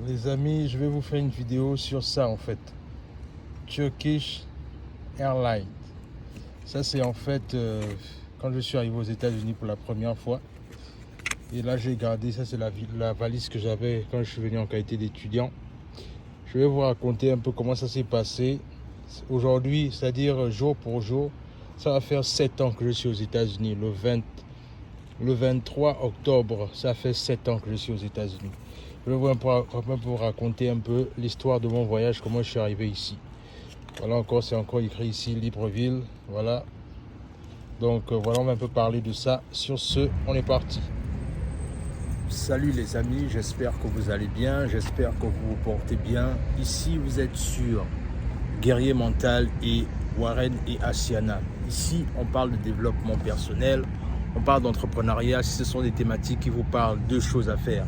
Les amis, je vais vous faire une vidéo sur ça en fait. Turkish Airlines. Ça c'est en fait quand je suis arrivé aux États-Unis pour la première fois. Et là j'ai gardé, ça c'est la valise que j'avais quand je suis venu en qualité d'étudiant. Je vais vous raconter un peu comment ça s'est passé. Aujourd'hui, c'est-à-dire jour pour jour, ça va faire 7 ans que je suis aux États-Unis. Le 23 octobre, ça fait 7 ans que je suis aux États-Unis. Je vais vous raconter un peu l'histoire de mon voyage, comment je suis arrivé ici. Voilà, encore, c'est encore écrit ici, Libreville. Voilà. Donc voilà, on va un peu parler de ça. Sur ce, on est parti. Salut les amis, j'espère que vous allez bien, j'espère que vous vous portez bien. Ici, vous êtes sur Guerrier Mental et Warren et Asiana. Ici, on parle de développement personnel, on parle d'entrepreneuriat. Si ce sont des thématiques qui vous parlent, deux choses à faire.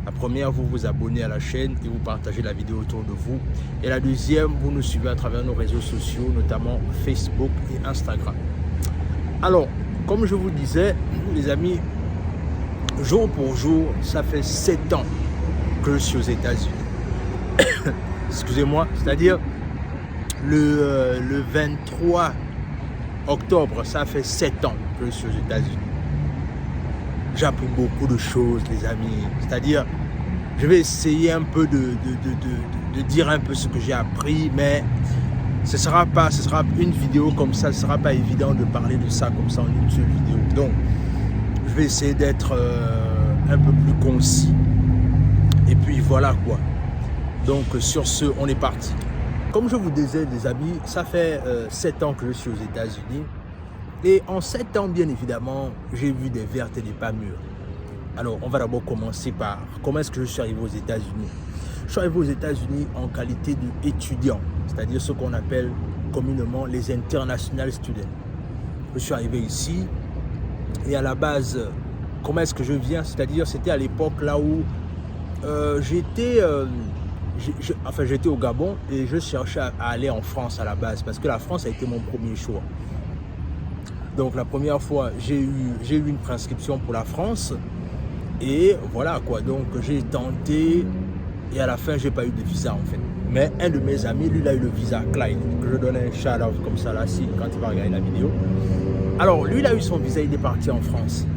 La première, vous vous abonnez à la chaîne et vous partagez la vidéo autour de vous. Et la deuxième, vous nous suivez à travers nos réseaux sociaux, notamment Facebook et Instagram. Alors, comme je vous disais, les amis, jour pour jour, ça fait 7 ans que je suis aux États-Unis. Excusez-moi, c'est-à-dire le 23 octobre, ça fait 7 ans que je suis aux États-Unis. J'ai appris beaucoup de choses, les amis. C'est-à-dire, je vais essayer un peu de dire un peu ce que j'ai appris, mais ce sera une vidéo comme ça, ce ne sera pas évident de parler de ça comme ça en une seule vidéo. Donc, je vais essayer d'être un peu plus concis. Et puis voilà quoi. Donc, sur ce, on est parti. Comme je vous disais, les amis, ça fait 7 ans que je suis aux États-Unis. Et en 7 ans, bien évidemment, j'ai vu des vertes et des pas mûres. Alors, on va d'abord commencer par comment est-ce que je suis arrivé aux États-Unis. Je suis arrivé aux États-Unis en qualité d'étudiant, c'est-à-dire ce qu'on appelle communément les international students. Je suis arrivé ici et à la base, comment est-ce que je viens? C'est-à-dire, c'était à l'époque là où j'étais au Gabon et je cherchais à aller en France à la base parce que la France a été mon premier choix. Donc la première fois, j'ai eu une prescription pour la France et voilà quoi. Donc j'ai tenté et à la fin, j'ai pas eu de visa en fait. Mais un de mes amis, lui, il a eu le visa, Clyde, que je donne un shout-out comme ça là, quand il va regarder la vidéo. Alors lui, il a eu son visa, il est parti en France.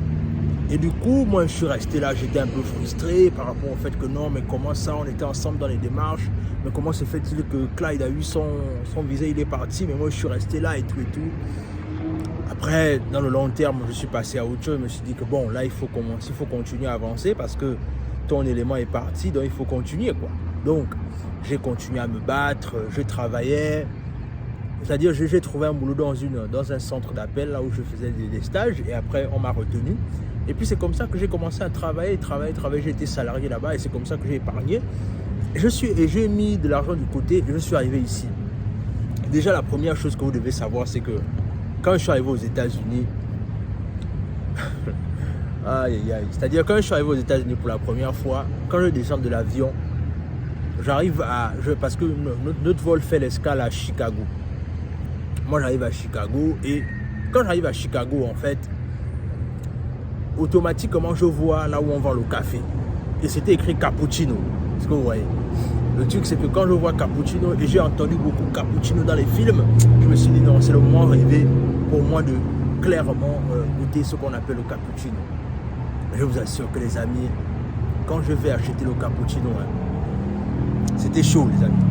Et du coup, moi, je suis resté là, j'étais un peu frustré par rapport au fait que non, mais comment ça, on était ensemble dans les démarches, mais comment se fait-il que Clyde a eu son visa, il est parti, mais moi, je suis resté là et tout et tout. Après, dans le long terme, je suis passé à autre chose. Je me suis dit que bon, là, il faut continuer à avancer parce que ton élément est parti, donc il faut continuer, quoi. Donc, j'ai continué à me battre, je travaillais. C'est-à-dire, j'ai trouvé un boulot dans un centre d'appel, là où je faisais des stages, et après, on m'a retenu. Et puis, c'est comme ça que j'ai commencé à travailler. J'ai été salarié là-bas, et c'est comme ça que j'ai épargné. Et j'ai mis de l'argent du côté, et je suis arrivé ici. Déjà, la première chose que vous devez savoir, c'est que quand je suis arrivé aux États-Unis, c'est-à-dire quand je suis arrivé aux États-Unis pour la première fois, quand je descends de l'avion, parce que notre vol fait l'escale à Chicago. Moi, j'arrive à Chicago et quand j'arrive à Chicago, en fait, automatiquement, je vois là où on vend le café. Et c'était écrit cappuccino. Est-ce que vous voyez? Le truc, c'est que quand je vois cappuccino, et j'ai entendu beaucoup cappuccino dans les films, je me suis dit non, c'est le moment rêvé pour moi de clairement goûter ce qu'on appelle le cappuccino. Je vous assure que les amis, quand je vais acheter le cappuccino, c'était chaud les amis.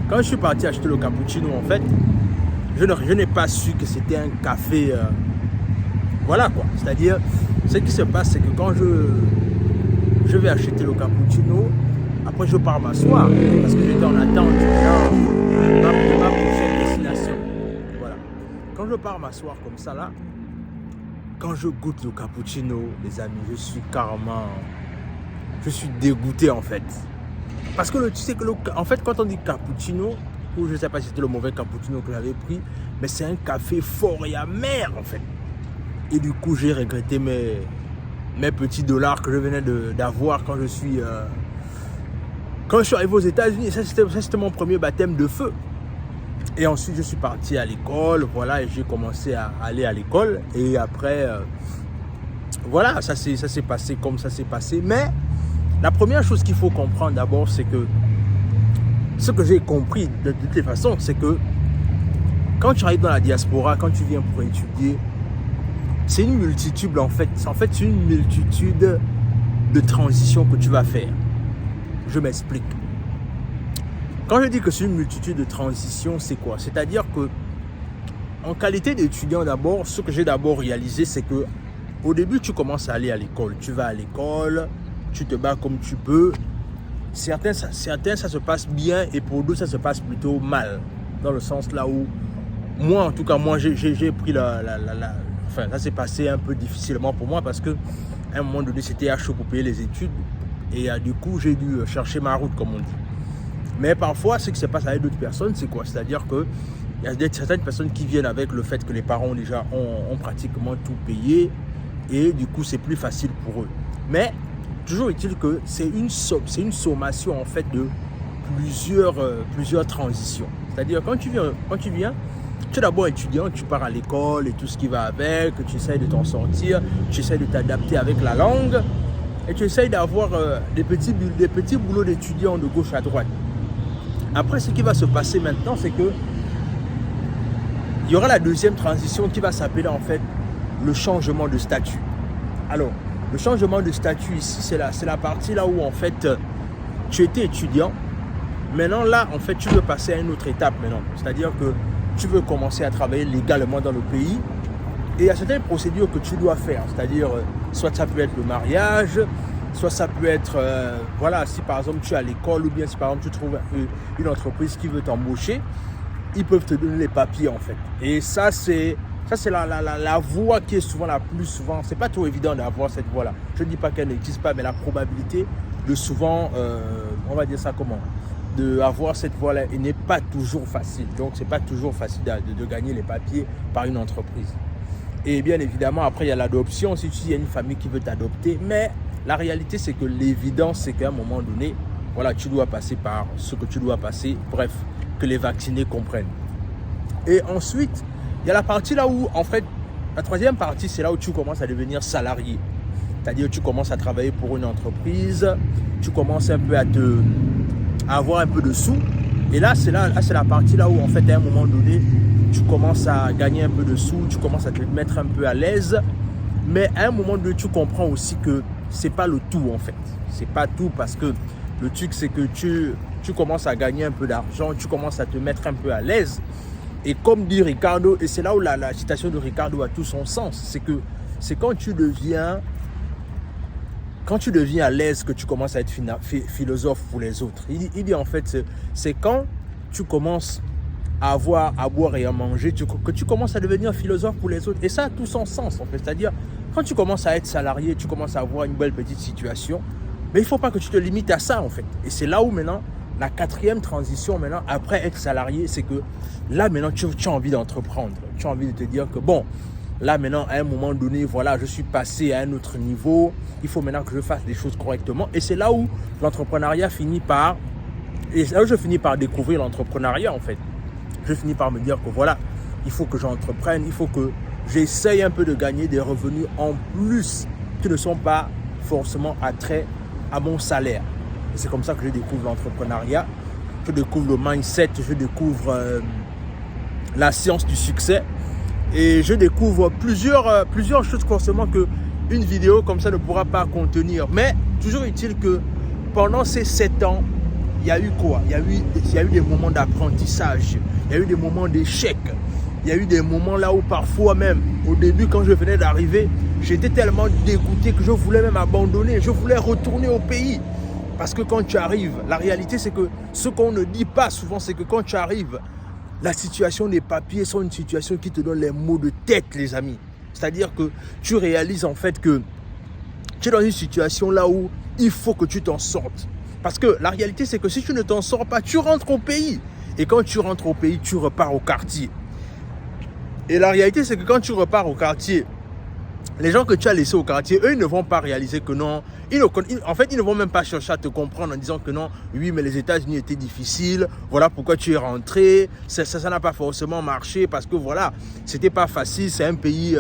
Quand je suis parti acheter le cappuccino, en fait, je n'ai pas su que c'était un café. Voilà quoi. C'est-à-dire, ce qui se passe, c'est que quand je vais acheter le cappuccino, après je pars m'asseoir parce que j'étais en attente ma prochaine destination. Voilà. Quand je pars m'asseoir comme ça là, quand je goûte le cappuccino, les amis, je suis dégoûté en fait. Parce que tu sais que en fait quand on dit cappuccino, ou je ne sais pas si c'était le mauvais cappuccino que j'avais pris, mais c'est un café fort et amer en fait. Et du coup j'ai regretté mes petits dollars que je venais d'avoir quand je suis arrivé aux États-Unis. Ça c'était mon premier baptême de feu. Et ensuite je suis parti à l'école, voilà, et j'ai commencé à aller à l'école. Et après, voilà, ça s'est passé comme ça s'est passé. Mais La première chose qu'il faut comprendre d'abord, c'est que ce que j'ai compris de toutes les façons, c'est que quand tu arrives dans la diaspora, quand tu viens pour étudier, c'est une multitude en fait. C'est une multitude de transitions que tu vas faire. Je m'explique. Quand je dis que c'est une multitude de transitions, c'est quoi? C'est-à-dire que en qualité d'étudiant d'abord, ce que j'ai d'abord réalisé, c'est que au début, tu commences à aller à l'école. Tu vas à l'école, tu te bats comme tu peux. Certains, ça se passe bien et pour d'autres, ça se passe plutôt mal. Dans le sens là où, moi, en tout cas, j'ai pris enfin, ça s'est passé un peu difficilement pour moi parce que à un moment donné, c'était à chaud pour payer les études. Et du coup, j'ai dû chercher ma route, comme on dit. Mais parfois, ce qui se passe avec d'autres personnes, c'est quoi? C'est-à-dire qu'il y a certaines personnes qui viennent avec le fait que les parents déjà ont pratiquement tout payé. Et du coup, c'est plus facile pour eux. Mais toujours est-il que c'est une sommation en fait de plusieurs transitions. C'est-à-dire quand tu viens, tu es d'abord étudiant, tu pars à l'école et tout ce qui va avec, tu essaies de t'en sortir, tu essaies de t'adapter avec la langue et tu essaies d'avoir des petits boulots d'étudiant de gauche à droite. Après, ce qui va se passer maintenant, c'est que il y aura la deuxième transition qui va s'appeler en fait le changement de statut. Alors, le changement de statut ici, c'est la partie là où en fait tu étais étudiant. Maintenant là, en fait, tu veux passer à une autre étape maintenant. C'est-à-dire que tu veux commencer à travailler légalement dans le pays. Et il y a certaines procédures que tu dois faire. C'est-à-dire, soit ça peut être le mariage, soit ça peut être, voilà, si par exemple tu es à l'école ou bien si par exemple tu trouves une entreprise qui veut t'embaucher, ils peuvent te donner les papiers en fait. Et ça, c'est la voie qui est souvent la plus souvent. C'est pas trop évident d'avoir cette voie-là. Je ne dis pas qu'elle n'existe pas, mais la probabilité de souvent, on va dire ça comment, d'avoir cette voie-là n'est pas toujours facile. Donc, c'est pas toujours facile de gagner les papiers par une entreprise. Et bien évidemment, après, il y a l'adoption. Si il y a une famille qui veut t'adopter, mais la réalité, c'est que l'évidence, c'est qu'à un moment donné, voilà, tu dois passer par ce que tu dois passer. Bref, que les vaccinés comprennent. Et ensuite, il y a la partie là où, en fait, la troisième partie, c'est là où tu commences à devenir salarié. C'est-à-dire, tu commences à travailler pour une entreprise, tu commences un peu à avoir un peu de sous. Et là, c'est la partie là où, en fait, à un moment donné, tu commences à gagner un peu de sous, tu commences à te mettre un peu à l'aise. Mais à un moment donné, tu comprends aussi que c'est pas le tout, en fait. C'est pas tout parce que le truc, c'est que tu commences à gagner un peu d'argent, tu commences à te mettre un peu à l'aise. Et comme dit Ricardo, et c'est là où la citation de Ricardo a tout son sens, c'est que c'est quand tu deviens à l'aise que tu commences à être philosophe pour les autres. Il dit en fait, c'est quand tu commences à avoir à boire et à manger, que tu commences à devenir philosophe pour les autres. Et ça a tout son sens en fait. C'est-à-dire, quand tu commences à être salarié, tu commences à avoir une belle petite situation, mais il ne faut pas que tu te limites à ça en fait. Et c'est là où maintenant, la quatrième transition maintenant, après être salarié, c'est que là maintenant, tu as envie d'entreprendre. Tu as envie de te dire que bon, là maintenant, à un moment donné, voilà, je suis passé à un autre niveau. Il faut maintenant que je fasse des choses correctement. Et c'est là où l'entrepreneuriat finit par... Et là où je finis par découvrir l'entrepreneuriat en fait. Je finis par me dire que voilà, il faut que j'entreprenne, il faut que j'essaye un peu de gagner des revenus en plus qui ne sont pas forcément attraits à mon salaire. Et c'est comme ça que je découvre l'entrepreneuriat, je découvre le mindset, je découvre la science du succès et je découvre plusieurs choses forcément qu'une vidéo comme ça ne pourra pas contenir. Mais toujours est-il que pendant ces 7 ans, il y a eu quoi? Il y a eu des moments d'apprentissage, il y a eu des moments d'échec, il y a eu des moments là où parfois même, au début quand je venais d'arriver, j'étais tellement dégoûté que je voulais même abandonner, je voulais retourner au pays. Parce que quand tu arrives, la réalité c'est que ce qu'on ne dit pas souvent, c'est que quand tu arrives, la situation des papiers sont une situation qui te donne les maux de tête, les amis. C'est-à-dire que tu réalises en fait que tu es dans une situation là où il faut que tu t'en sortes. Parce que la réalité c'est que si tu ne t'en sors pas, tu rentres au pays. Et quand tu rentres au pays, tu repars au quartier. Et la réalité c'est que quand tu repars au quartier, les gens que tu as laissés au quartier, eux, ils ne vont pas réaliser que non. En fait, ils ne vont même pas chercher à te comprendre en disant que non, oui, mais les États-Unis étaient difficiles. Voilà pourquoi tu es rentré. Ça n'a pas forcément marché parce que voilà, c'était pas facile. C'est un pays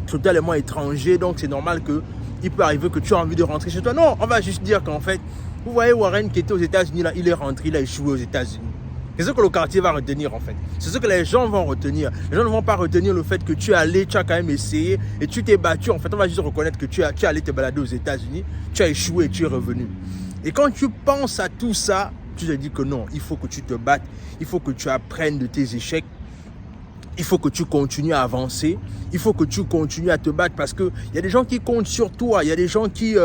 totalement étranger. Donc, c'est normal qu'ils il peut arriver que tu as envie de rentrer chez toi. Non, on va juste dire qu'en fait, vous voyez Warren qui était aux États-Unis, là, il est rentré, il a échoué aux États-Unis. C'est ce que le quartier va retenir en fait. C'est ce que les gens vont retenir. Les gens ne vont pas retenir le fait que tu es allé, tu as quand même essayé et tu t'es battu. En fait, on va juste reconnaître que tu es allé te balader aux États-Unis, tu as échoué et tu es revenu. Et quand tu penses à tout ça, tu te dis que non, il faut que tu te battes, il faut que tu apprennes de tes échecs, il faut que tu continues à avancer, il faut que tu continues à te battre parce qu'il y a des gens qui comptent sur toi, il y a des gens qui...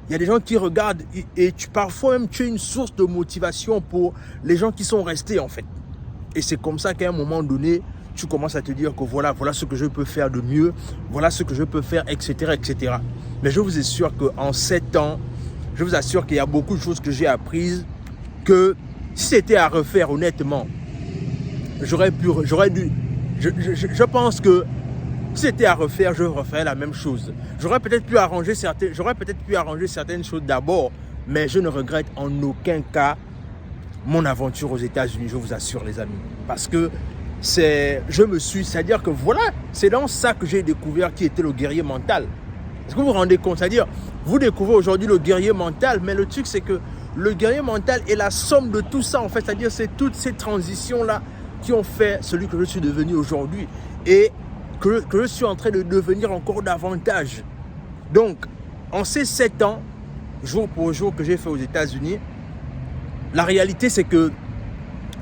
Il y a des gens qui regardent et parfois même tu es une source de motivation pour les gens qui sont restés en fait. Et c'est comme ça qu'à un moment donné, tu commences à te dire que voilà ce que je peux faire de mieux, voilà ce que je peux faire, etc. etc. Mais je vous assure qu'en 7 ans, je vous assure qu'il y a beaucoup de choses que j'ai apprises que si c'était à refaire honnêtement, je pense que si c'était à refaire, je referais la même chose. J'aurais peut-être pu arranger certaines choses d'abord, mais je ne regrette en aucun cas mon aventure aux États-Unis, je vous assure les amis. Parce que c'est-à-dire que voilà, c'est dans ça que j'ai découvert qui était le guerrier mental. Est-ce que vous vous rendez compte? C'est-à-dire, vous découvrez aujourd'hui le guerrier mental, mais le truc c'est que le guerrier mental est la somme de tout ça en fait. C'est-à-dire, c'est toutes ces transitions-là qui ont fait celui que je suis devenu aujourd'hui. Et que je suis en train de devenir encore davantage. Donc, en ces 7 ans, jour pour jour que j'ai fait aux États-Unis, la réalité c'est que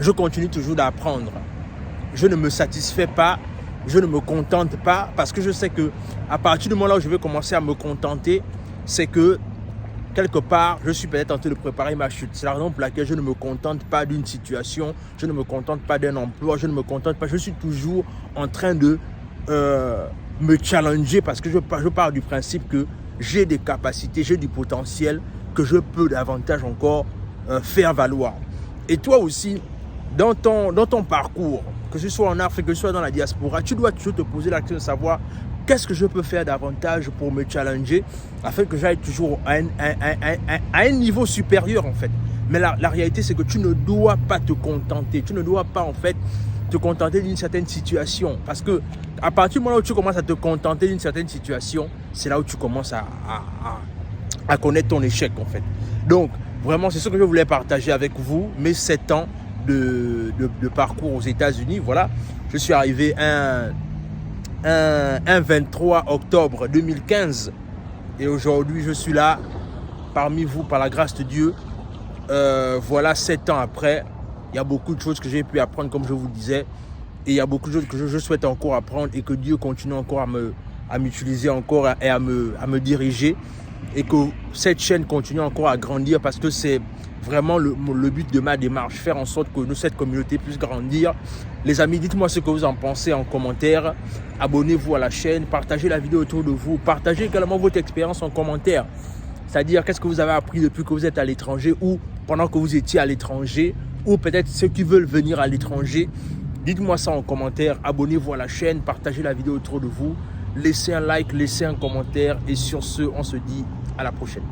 je continue toujours d'apprendre. Je ne me satisfais pas, je ne me contente pas parce que je sais que à partir du moment là où je vais commencer à me contenter, c'est que quelque part, je suis peut-être en train de préparer ma chute. C'est la raison pour laquelle je ne me contente pas d'une situation, je ne me contente pas d'un emploi, je ne me contente pas. Je suis toujours en train de me challenger parce que je pars du principe que j'ai des capacités, j'ai du potentiel que je peux davantage encore faire valoir. Et toi aussi, dans ton parcours, que ce soit en Afrique, que ce soit dans la diaspora, tu dois toujours te poser la question de savoir qu'est-ce que je peux faire davantage pour me challenger afin que j'aille toujours à un niveau supérieur en fait. Mais la réalité c'est que tu ne dois pas te contenter, tu ne dois pas en fait te contenter d'une certaine situation. Parce que à partir du moment où tu commences à te contenter d'une certaine situation, c'est là où tu commences à connaître ton échec en fait. Donc vraiment c'est ce que je voulais partager avec vous, mes 7 ans de parcours aux États-Unis. Voilà, je suis arrivé un 23 octobre 2015 et aujourd'hui je suis là parmi vous par la grâce de Dieu. Voilà 7 ans après. Il y a beaucoup de choses que j'ai pu apprendre comme je vous le disais. Et il y a beaucoup de choses que je souhaite encore apprendre et que Dieu continue encore à m'utiliser encore et à me diriger. Et que cette chaîne continue encore à grandir parce que c'est vraiment le but de ma démarche. Faire en sorte que cette communauté puisse grandir. Les amis, dites-moi ce que vous en pensez en commentaire. Abonnez-vous à la chaîne, partagez la vidéo autour de vous. Partagez également votre expérience en commentaire. C'est-à-dire qu'est-ce que vous avez appris depuis que vous êtes à l'étranger ou pendant que vous étiez à l'étranger ou peut-être ceux qui veulent venir à l'étranger. Dites-moi ça en commentaire, abonnez-vous à la chaîne, partagez la vidéo autour de vous, laissez un like, laissez un commentaire et sur ce, on se dit à la prochaine.